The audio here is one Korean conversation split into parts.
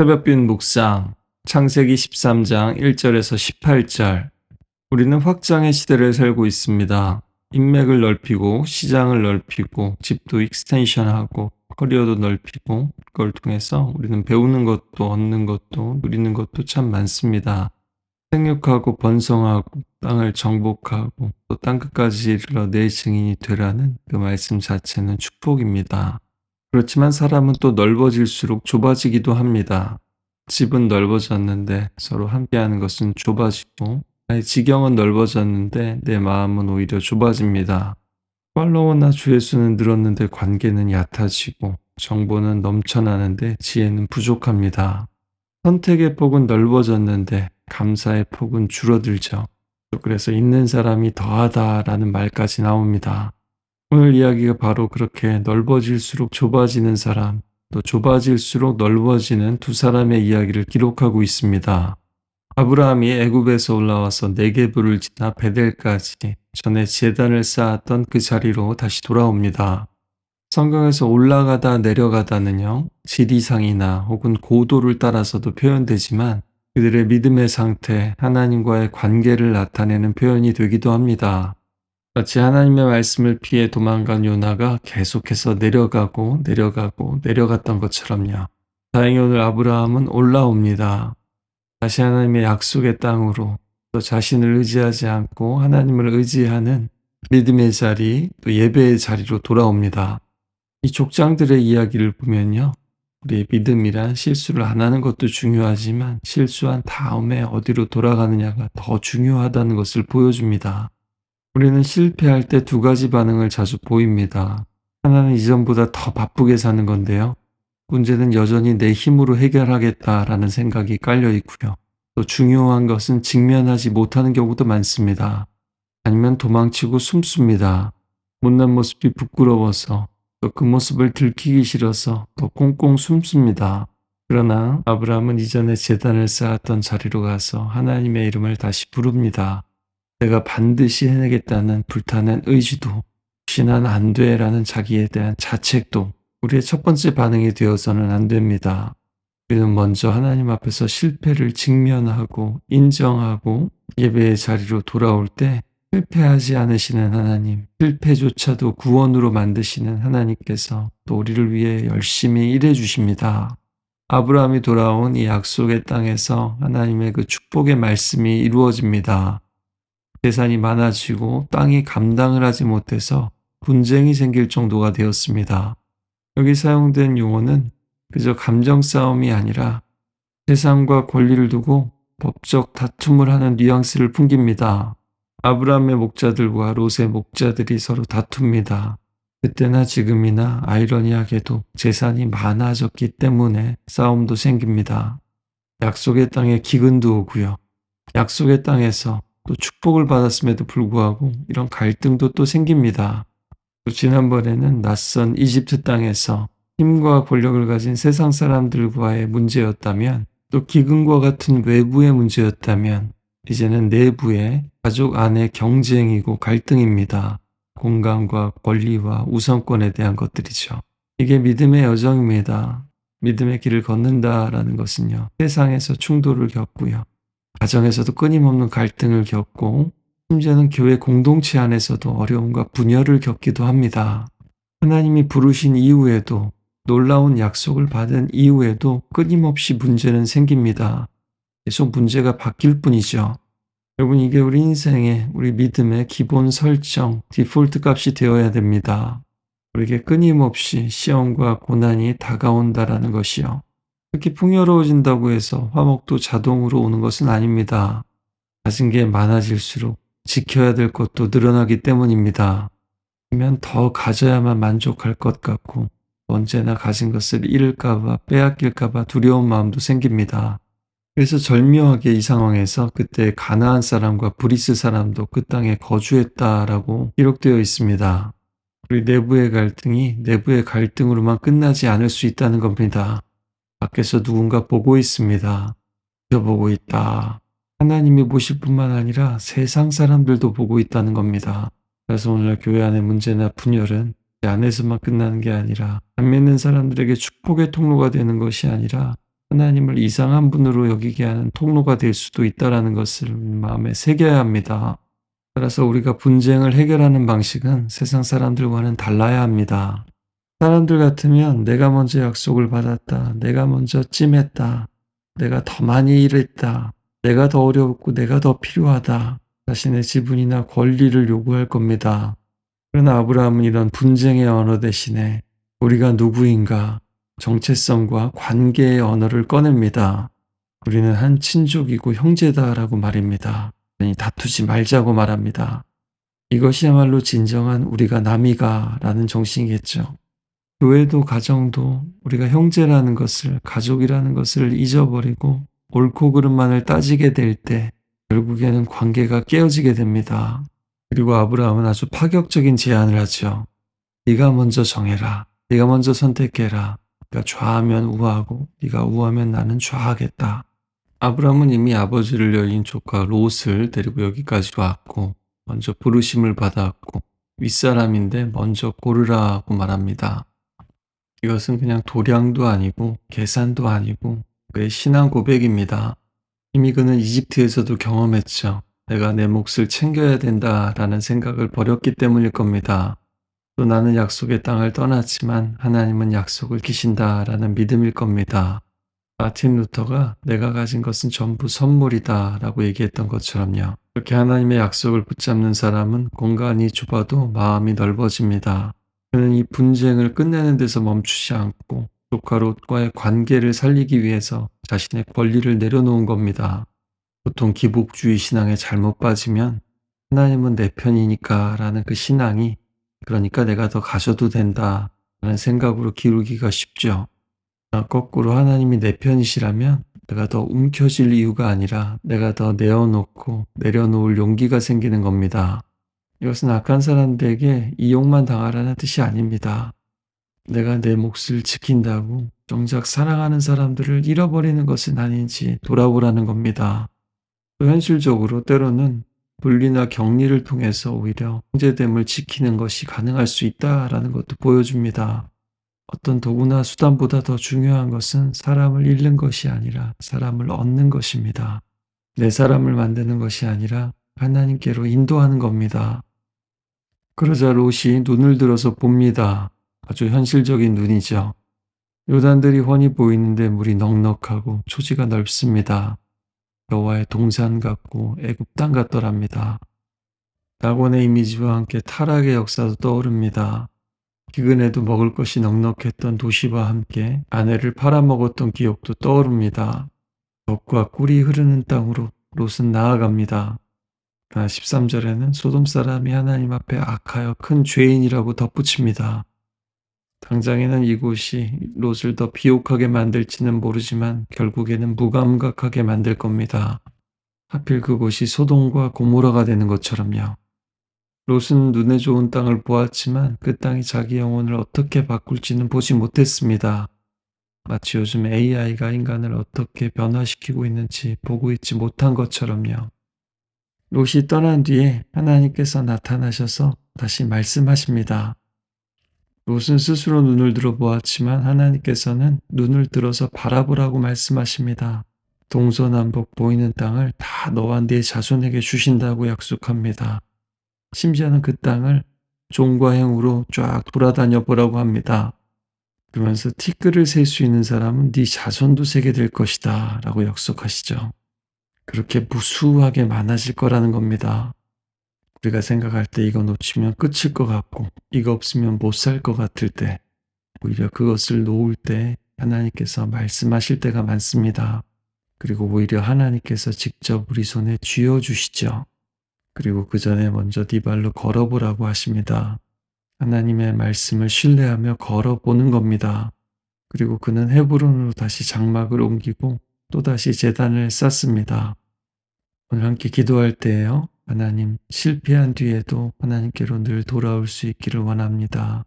새벽빛 묵상 창세기 13장 1절에서 18절. 우리는 확장의 시대를 살고 있습니다. 인맥을 넓히고 시장을 넓히고 집도 익스텐션하고 커리어도 넓히고 그걸 통해서 우리는 배우는 것도 얻는 것도 누리는 것도 참 많습니다. 생육하고 번성하고 땅을 정복하고 또 땅끝까지 이르러 내 증인이 되라는 그 말씀 자체는 축복입니다. 그렇지만 사람은 또 넓어질수록 좁아지기도 합니다. 집은 넓어졌는데 서로 함께하는 것은 좁아지고, 나의 지경은 넓어졌는데 내 마음은 오히려 좁아집니다. 팔로워나 주의 수는 늘었는데 관계는 얕아지고, 정보는 넘쳐나는데 지혜는 부족합니다. 선택의 폭은 넓어졌는데 감사의 폭은 줄어들죠. 그래서 있는 사람이 더하다라는 말까지 나옵니다. 오늘 이야기가 바로 그렇게 넓어질수록 좁아지는 사람, 또 좁아질수록 넓어지는 두 사람의 이야기를 기록하고 있습니다. 아브라함이 애굽에서 올라와서 네게브를 지나 베델까지 전에 제단을 쌓았던 그 자리로 다시 돌아옵니다. 성경에서 올라가다 내려가다는요, 지리상이나 혹은 고도를 따라서도 표현되지만 그들의 믿음의 상태, 하나님과의 관계를 나타내는 표현이 되기도 합니다. 마치 하나님의 말씀을 피해 도망간 요나가 계속해서 내려가고 내려가고 내려갔던 것처럼요. 다행히 오늘 아브라함은 올라옵니다. 다시 하나님의 약속의 땅으로, 또 자신을 의지하지 않고 하나님을 의지하는 믿음의 자리, 또 예배의 자리로 돌아옵니다. 이 족장들의 이야기를 보면요, 우리의 믿음이란 실수를 안 하는 것도 중요하지만 실수한 다음에 어디로 돌아가느냐가 더 중요하다는 것을 보여줍니다. 우리는 실패할 때 두 가지 반응을 자주 보입니다. 하나는 이전보다 더 바쁘게 사는 건데요. 문제는 여전히 내 힘으로 해결하겠다라는 생각이 깔려 있고요. 또 중요한 것은 직면하지 못하는 경우도 많습니다. 아니면 도망치고 숨습니다. 못난 모습이 부끄러워서, 또 그 모습을 들키기 싫어서 또 꽁꽁 숨습니다. 그러나 아브라함은 이전에 제단을 쌓았던 자리로 가서 하나님의 이름을 다시 부릅니다. 내가 반드시 해내겠다는 불타는 의지도, 혹시 난 안 돼라는 자기에 대한 자책도 우리의 첫 번째 반응이 되어서는 안 됩니다. 우리는 먼저 하나님 앞에서 실패를 직면하고 인정하고 예배의 자리로 돌아올 때, 실패하지 않으시는 하나님, 실패조차도 구원으로 만드시는 하나님께서 또 우리를 위해 열심히 일해 주십니다. 아브라함이 돌아온 이 약속의 땅에서 하나님의 그 축복의 말씀이 이루어집니다. 재산이 많아지고 땅이 감당을 하지 못해서 분쟁이 생길 정도가 되었습니다. 여기 사용된 용어는 그저 감정 싸움이 아니라 재산과 권리를 두고 법적 다툼을 하는 뉘앙스를 풍깁니다. 아브라함의 목자들과 롯의 목자들이 서로 다툽니다. 그때나 지금이나 아이러니하게도 재산이 많아졌기 때문에 싸움도 생깁니다. 약속의 땅에 기근도 오고요. 약속의 땅에서 또 축복을 받았음에도 불구하고 이런 갈등도 또 생깁니다. 또 지난번에는 낯선 이집트 땅에서 힘과 권력을 가진 세상 사람들과의 문제였다면, 또 기근과 같은 외부의 문제였다면, 이제는 내부의 가족 안의 경쟁이고 갈등입니다. 공간과 권리와 우선권에 대한 것들이죠. 이게 믿음의 여정입니다. 믿음의 길을 걷는다라는 것은요, 세상에서 충돌을 겪고요, 가정에서도 끊임없는 갈등을 겪고, 심지어는 교회 공동체 안에서도 어려움과 분열을 겪기도 합니다. 하나님이 부르신 이후에도, 놀라운 약속을 받은 이후에도 끊임없이 문제는 생깁니다. 계속 문제가 바뀔 뿐이죠. 여러분, 이게 우리 인생의, 우리 믿음의 기본 설정, 디폴트 값이 되어야 됩니다. 우리에게 끊임없이 시험과 고난이 다가온다라는 것이요. 특히 풍요로워진다고 해서 화목도 자동으로 오는 것은 아닙니다. 가진 게 많아질수록 지켜야 될 것도 늘어나기 때문입니다. 그러면 더 가져야만 만족할 것 같고, 언제나 가진 것을 잃을까봐 빼앗길까봐 두려운 마음도 생깁니다. 그래서 절묘하게 이 상황에서 그때 가나안 사람과 브리스 사람도 그 땅에 거주했다라고 기록되어 있습니다. 우리 내부의 갈등이 내부의 갈등으로만 끝나지 않을 수 있다는 겁니다. 밖에서 누군가 보고 있습니다. 지켜보고 있다. 하나님이 보실 뿐만 아니라 세상 사람들도 보고 있다는 겁니다. 그래서 오늘 교회 안의 문제나 분열은 이 안에서만 끝나는 게 아니라 안 믿는 사람들에게 축복의 통로가 되는 것이 아니라 하나님을 이상한 분으로 여기게 하는 통로가 될 수도 있다라는 것을 마음에 새겨야 합니다. 따라서 우리가 분쟁을 해결하는 방식은 세상 사람들과는 달라야 합니다. 사람들 같으면 내가 먼저 약속을 받았다. 내가 먼저 찜했다. 내가 더 많이 일했다. 내가 더 어렵고 내가 더 필요하다. 자신의 지분이나 권리를 요구할 겁니다. 그러나 아브라함은 이런 분쟁의 언어 대신에 우리가 누구인가, 정체성과 관계의 언어를 꺼냅니다. 우리는 한 친족이고 형제다라고 말입니다. 그러니 다투지 말자고 말합니다. 이것이야말로 진정한 우리가 남이가라는 정신이겠죠. 교회도 가정도 우리가 형제라는 것을, 가족이라는 것을 잊어버리고 옳고 그름만을 따지게 될 때 결국에는 관계가 깨어지게 됩니다. 그리고 아브라함은 아주 파격적인 제안을 하죠. 네가 먼저 정해라. 네가 먼저 선택해라. 네가 좌하면 우하고 네가 우하면 나는 좌하겠다. 아브라함은 이미 아버지를 여인 조카 롯을 데리고 여기까지 왔고 먼저 부르심을 받았고 윗사람인데 먼저 고르라고 말합니다. 이것은 그냥 도량도 아니고 계산도 아니고 그의 신앙 고백입니다. 이미 그는 이집트에서도 경험했죠. 내가 내 몫을 챙겨야 된다라는 생각을 버렸기 때문일 겁니다. 또 나는 약속의 땅을 떠났지만 하나님은 약속을 지키신다라는 믿음일 겁니다. 마틴 루터가 내가 가진 것은 전부 선물이다 라고 얘기했던 것처럼요. 그렇게 하나님의 약속을 붙잡는 사람은 공간이 좁아도 마음이 넓어집니다. 그는 이 분쟁을 끝내는 데서 멈추지 않고 조카 롯과의 관계를 살리기 위해서 자신의 권리를 내려놓은 겁니다. 보통 기복주의 신앙에 잘못 빠지면 하나님은 내 편이니까 라는 그 신앙이 그러니까 내가 더 가져도 된다 라는 생각으로 기울기가 쉽죠. 거꾸로 하나님이 내 편이시라면 내가 더 움켜쥘 이유가 아니라 내가 더 내어놓고 내려놓을 용기가 생기는 겁니다. 이것은 악한 사람들에게 이용만 당하라는 뜻이 아닙니다. 내가 내 몫을 지킨다고 정작 사랑하는 사람들을 잃어버리는 것은 아닌지 돌아보라는 겁니다. 또 현실적으로 때로는 분리나 격리를 통해서 오히려 형제됨을 지키는 것이 가능할 수 있다라는 것도 보여줍니다. 어떤 도구나 수단보다 더 중요한 것은 사람을 잃는 것이 아니라 사람을 얻는 것입니다. 내 사람을 만드는 것이 아니라 하나님께로 인도하는 겁니다. 그러자 롯이 눈을 들어서 봅니다. 아주 현실적인 눈이죠. 요단들이 훤히 보이는데 물이 넉넉하고 초지가 넓습니다. 여호와의 동산 같고 애굽 땅 같더랍니다. 낙원의 이미지와 함께 타락의 역사도 떠오릅니다. 기근에도 먹을 것이 넉넉했던 도시와 함께 아내를 팔아먹었던 기억도 떠오릅니다. 젖과 꿀이 흐르는 땅으로 롯은 나아갑니다. 그러나 13절에는 소돔 사람이 하나님 앞에 악하여 큰 죄인이라고 덧붙입니다. 당장에는 이곳이 롯을 더 비옥하게 만들지는 모르지만 결국에는 무감각하게 만들 겁니다. 하필 그곳이 소돔과 고모라가 되는 것처럼요. 롯은 눈에 좋은 땅을 보았지만 그 땅이 자기 영혼을 어떻게 바꿀지는 보지 못했습니다. 마치 요즘 AI가 인간을 어떻게 변화시키고 있는지 보고 있지 못한 것처럼요. 롯이 떠난 뒤에 하나님께서 나타나셔서 다시 말씀하십니다. 롯은 스스로 눈을 들어 보았지만 하나님께서는 눈을 들어서 바라보라고 말씀하십니다. 동서남북 보이는 땅을 다 너와 네 자손에게 주신다고 약속합니다. 심지어는 그 땅을 종과 행으로 쫙 돌아다녀 보라고 합니다. 그러면서 티끌을 셀 수 있는 사람은 네 자손도 세게 될 것이다 라고 약속하시죠. 그렇게 무수하게 많아질 거라는 겁니다. 우리가 생각할 때 이거 놓치면 끝일 것 같고 이거 없으면 못 살 것 같을 때 오히려 그것을 놓을 때 하나님께서 말씀하실 때가 많습니다. 그리고 오히려 하나님께서 직접 우리 손에 쥐어주시죠. 그리고 그 전에 먼저 네 발로 걸어보라고 하십니다. 하나님의 말씀을 신뢰하며 걸어보는 겁니다. 그리고 그는 헤브론으로 다시 장막을 옮기고 또다시 제단을 쌓습니다. 오늘 함께 기도할 때에요. 하나님, 실패한 뒤에도 하나님께로 늘 돌아올 수 있기를 원합니다.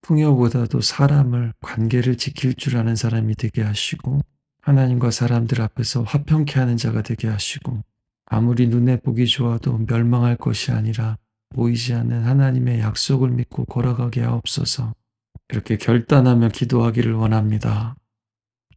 풍요보다도 사람을, 관계를 지킬 줄 아는 사람이 되게 하시고 하나님과 사람들 앞에서 화평케 하는 자가 되게 하시고 아무리 눈에 보기 좋아도 멸망할 것이 아니라 보이지 않는 하나님의 약속을 믿고 걸어가게 하옵소서. 이렇게 결단하며 기도하기를 원합니다.